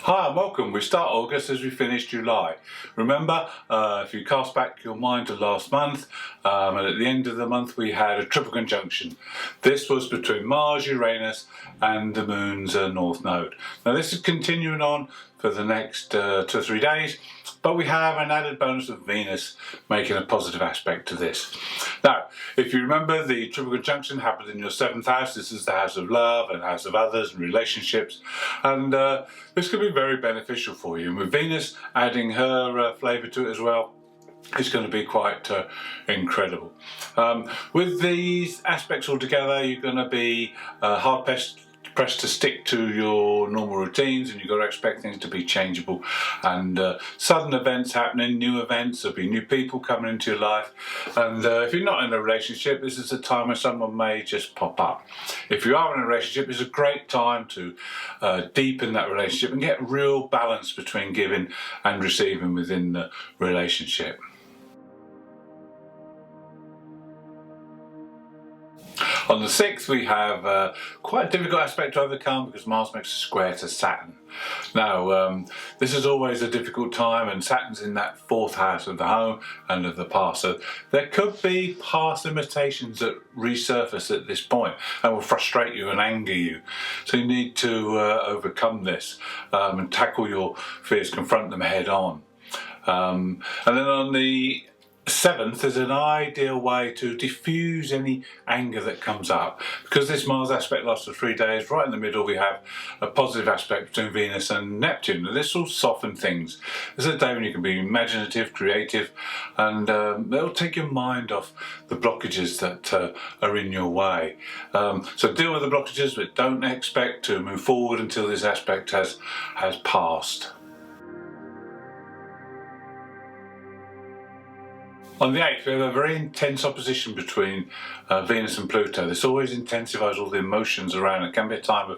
Hi and welcome. We start August as we finish July. Remember, if you cast back your mind to last month, and at the end of the month we had a triple conjunction. This was between Mars, Uranus and the Moon's North Node. Now this is continuing on for the next 2 or 3 days, but we have an added bonus of Venus making a positive aspect to this. Now, if you remember, the triple conjunction happened in your 7th house. This is the house of love and house of others and relationships, and this could be very beneficial for you. And with Venus adding her flavour to it as well, it's going to be quite incredible. With these aspects all together, you're going to be hard pressed to stick to your normal routines, and you've got to expect things to be changeable and sudden events happening, new events. There'll be new people coming into your life, and if you're not in a relationship, this is a time when someone may just pop up. If you are in a relationship, it's a great time to deepen that relationship and get real balance between giving and receiving within the relationship. On the 6th we have quite a difficult aspect to overcome because Mars makes a square to Saturn. Now this is always a difficult time, and Saturn's in that 4th house of the home and of the past, so there could be past limitations that resurface at this point and will frustrate you and anger you. So you need to overcome this and tackle your fears, confront them head on. And then on the 7th is an ideal way to diffuse any anger that comes up, because this Mars aspect lasts for 3 days. Right in the middle we have a positive aspect between Venus and Neptune, and this will soften things. This is a day when you can be imaginative, creative, and it'll take your mind off the blockages that are in your way. So deal with the blockages, but don't expect to move forward until this aspect has passed. On the 8th, we have a very intense opposition between Venus and Pluto. This always intensifies all the emotions around. It can be a time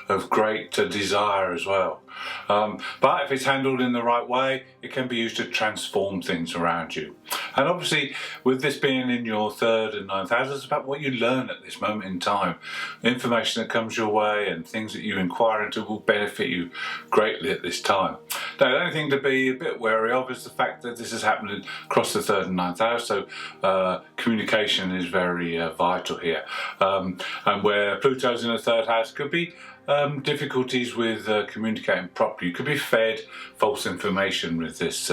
of great desire as well. But if it's handled in the right way, it can be used to transform things around you. And obviously, with this being in your 3rd and 9th house, it's about what you learn at this moment in time. Information that comes your way and things that you inquire into will benefit you greatly at this time. Now, the only thing to be a bit wary of is the fact that this is happening across the 3rd and 9th house, so communication is very vital here. And where Pluto's in the 3rd house, could be difficulties with communicating properly. You could be fed false information with this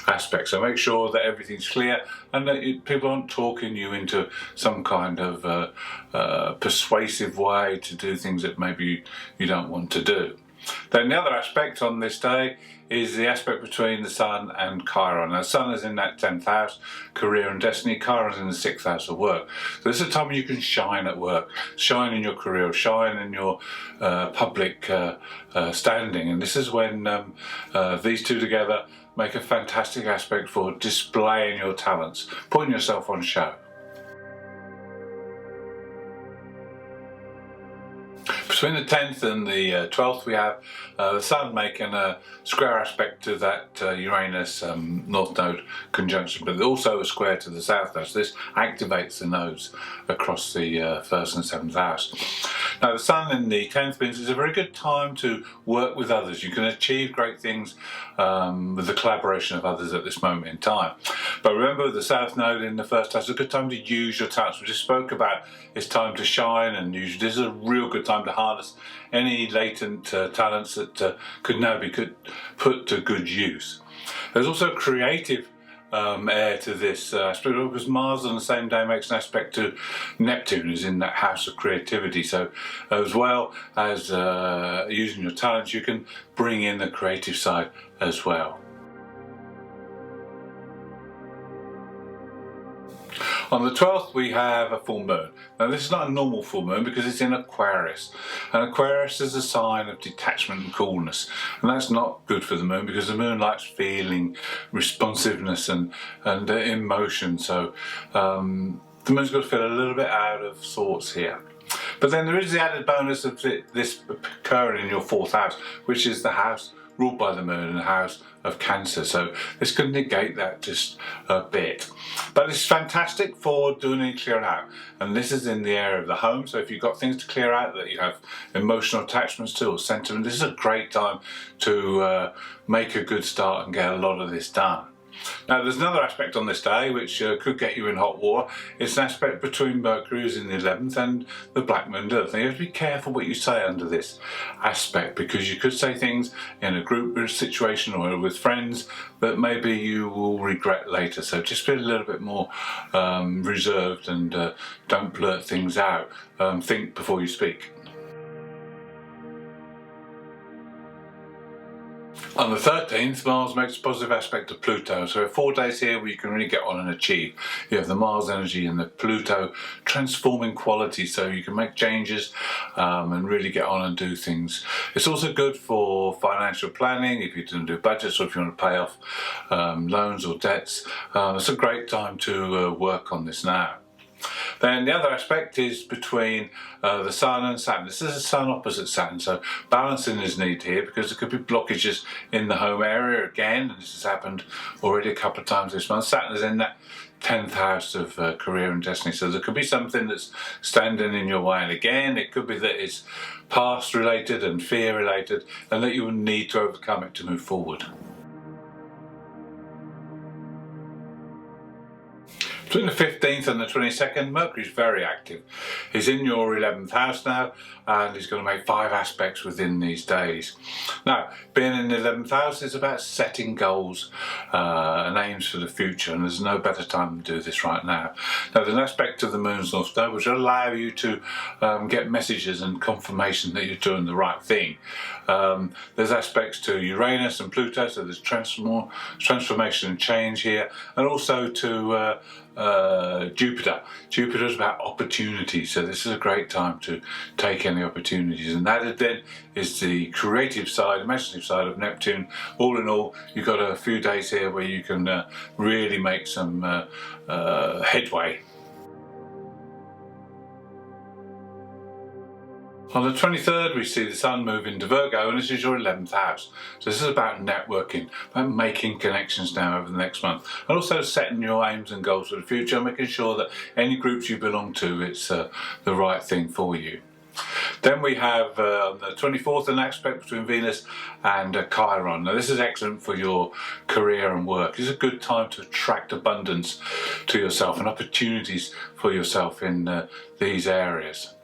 aspect, so make sure that everything's clear and that people aren't talking you into some kind of persuasive way to do things that maybe you don't want to do. Then the other aspect on this day is the aspect between the Sun and Chiron. Now, the Sun is in that 10th house, career and destiny. Chiron is in the 6th house of work. So this is a time when you can shine at work, shine in your career, shine in your public standing. And this is when these two together make a fantastic aspect for displaying your talents, putting yourself on show. Between the 10th and the 12th we have the Sun making a square aspect to that Uranus North Node conjunction, but also a square to the South Node. So this activates the nodes across the 1st and 7th house. Now the Sun in the 10th means it's a very good time to work with others. You can achieve great things with the collaboration of others at this moment in time. But remember, the South Node in the 1st house is a good time to use your talents. We just spoke about it's time to shine, and this is a real good time to harness any latent talents that could now be put to good use. There's also creative air to this aspect, because Mars on the same day makes an aspect to Neptune, who's in that house of creativity. So as well as using your talents, you can bring in the creative side as well. On the 12th we have a full moon. Now this is not a normal full moon because it's in Aquarius, and Aquarius is a sign of detachment and coolness, and that's not good for the moon because the moon likes feeling, responsiveness and emotion, so the moon's got to feel a little bit out of sorts here. But then there is the added bonus of this occurring in your 4th house, which is the house ruled by the moon in the house of Cancer, so this could negate that just a bit. But it's fantastic for doing any clearing out, and this is in the area of the home, so if you've got things to clear out that you have emotional attachments to or sentiment, this is a great time to make a good start and get a lot of this done. Now there's another aspect on this day which could get you in hot water. It's an aspect between Mercury, who's in the 11th, and the Black Moon Earth. Now you have to be careful what you say under this aspect, because you could say things in a group situation or with friends that maybe you will regret later. So just be a little bit more reserved and don't blurt things out. Think before you speak. On the 13th, Mars makes a positive aspect to Pluto, so we have 4 days here where you can really get on and achieve. You have the Mars energy and the Pluto transforming quality, so you can make changes and really get on and do things. It's also good for financial planning, if you didn't do budgets or if you want to pay off loans or debts. It's a great time to work on this now. Then the other aspect is between the Sun and Saturn. This is a Sun opposite Saturn, so balancing is needed here because there could be blockages in the home area again, and this has happened already a couple of times this month. Saturn is in that 10th house of career and destiny, so there could be something that's standing in your way, and again it could be that it's past related and fear related, and that you will need to overcome it to move forward. Between the 15th and the 22nd, Mercury is very active. He's in your 11th house now, and he's going to make 5 aspects within these days. Now, being in the 11th house is about setting goals and aims for the future, and there's no better time to do this right now. Now, there's an aspect of the moon's north node which will allow you to get messages and confirmation that you're doing the right thing. There's aspects to Uranus and Pluto, so there's transformation and change here, and also to Jupiter. Jupiter is about opportunities, so this is a great time to take any opportunities, and that then is the creative side, imaginative side of Neptune. All in all, you've got a few days here where you can really make some headway. On the 23rd, we see the Sun move into Virgo, and this is your 11th house. So this is about networking, about making connections now over the next month, and also setting your aims and goals for the future, making sure that any groups you belong to, it's the right thing for you. Then we have on the 24th an aspect between Venus and Chiron. Now this is excellent for your career and work. It's a good time to attract abundance to yourself and opportunities for yourself in these areas.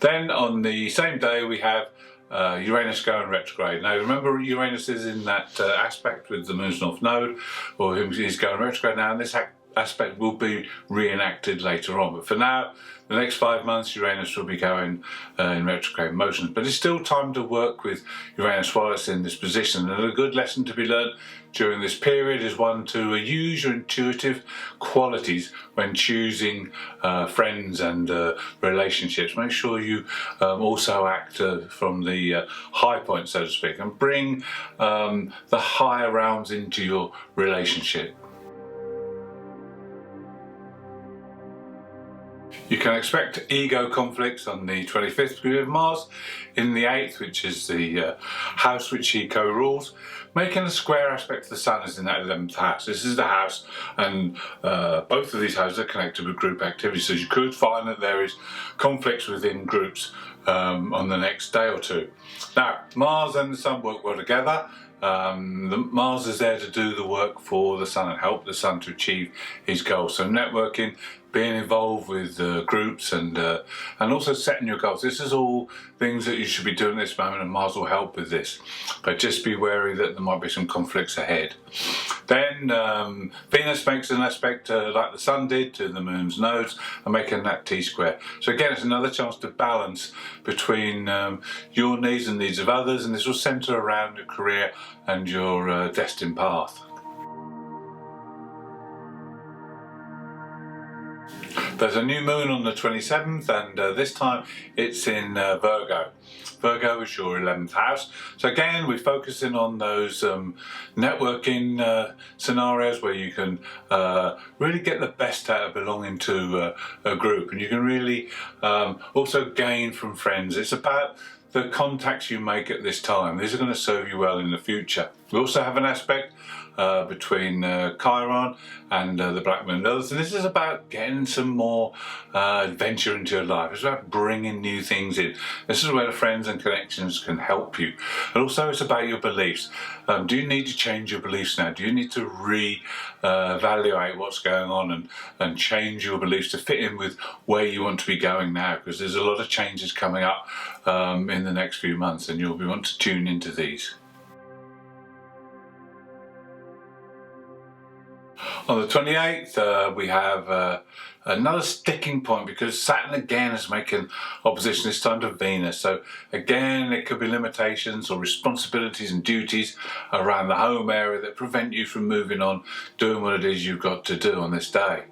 Then on the same day we have Uranus going retrograde. Now remember, Uranus is in that aspect with the moon's north node, or he's going retrograde now, and this aspect will be reenacted later on. But for now, the next 5 months, Uranus will be going in retrograde motions. But it's still time to work with Uranus while it's in this position. And a good lesson to be learned during this period is one to use your intuitive qualities when choosing friends and relationships. Make sure you also act from the high point, so to speak, and bring the higher realms into your relationship. You can expect ego conflicts on the 25th because we have Mars in the 8th, which is the house which he co-rules, making a square aspect to the Sun is in that 11th house. This is the house, and both of these houses are connected with group activities, so you could find that there is conflicts within groups on the next day or two. Now, Mars and the Sun work well together. Mars is there to do the work for the Sun and help the Sun to achieve his goals. So networking, being involved with groups, and also setting your goals. This is all things that you should be doing at this moment, and Mars will help with this. But just be wary that there might be some conflicts ahead. Then Venus makes an aspect like the Sun did to the Moon's nodes, and making that T-square. So again, it's another chance to balance between your needs and needs of others, and this will centre around your career and your destined path. There's a new moon on the 27th, and this time it's in Virgo. Virgo is your 11th house. So again, we're focusing on those networking scenarios where you can really get the best out of belonging to a group, and you can really also gain from friends. It's about the contacts you make at this time. These are going to serve you well in the future. We also have an aspect between Chiron and the Black Moon Lilith, and this is about getting some more adventure into your life. It's about bringing new things in. This is where the friends and connections can help you. And also it's about your beliefs. Do you need to change your beliefs now? Do you need to evaluate what's going on and change your beliefs to fit in with where you want to be going now? Because there's a lot of changes coming up in the next few months, and you'll want to tune into these. On the 28th, we have another sticking point, because Saturn again is making opposition, this time to Venus. So again, it could be limitations or responsibilities and duties around the home area that prevent you from moving on, doing what it is you've got to do on this day.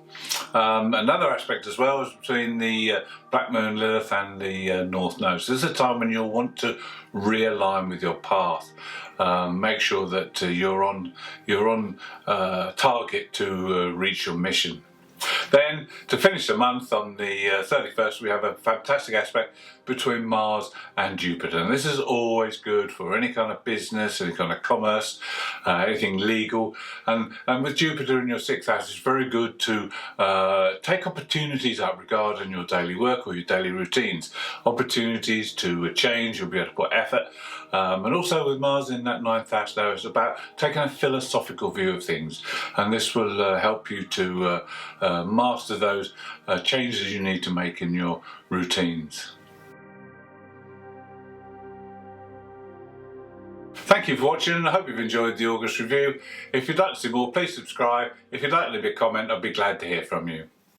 Another aspect as well is between the Black Moon Lilith and the North Node. So this is a time when you'll want to realign with your path. Make sure that you're on target to reach your mission. Then, to finish the month on the 31st, we have a fantastic aspect between Mars and Jupiter. And this is always good for any kind of business, any kind of commerce, anything legal. And with Jupiter in your 6th house, it's very good to take opportunities up regarding your daily work or your daily routines. Opportunities to change, you'll be able to put effort. And also with Mars in that 9th house now, it's about taking a philosophical view of things. And this will help you to master those changes you need to make in your routines. Thank you for watching, and I hope you've enjoyed the August review. If you'd like to see more, please subscribe. If you'd like to leave a comment, I'd be glad to hear from you.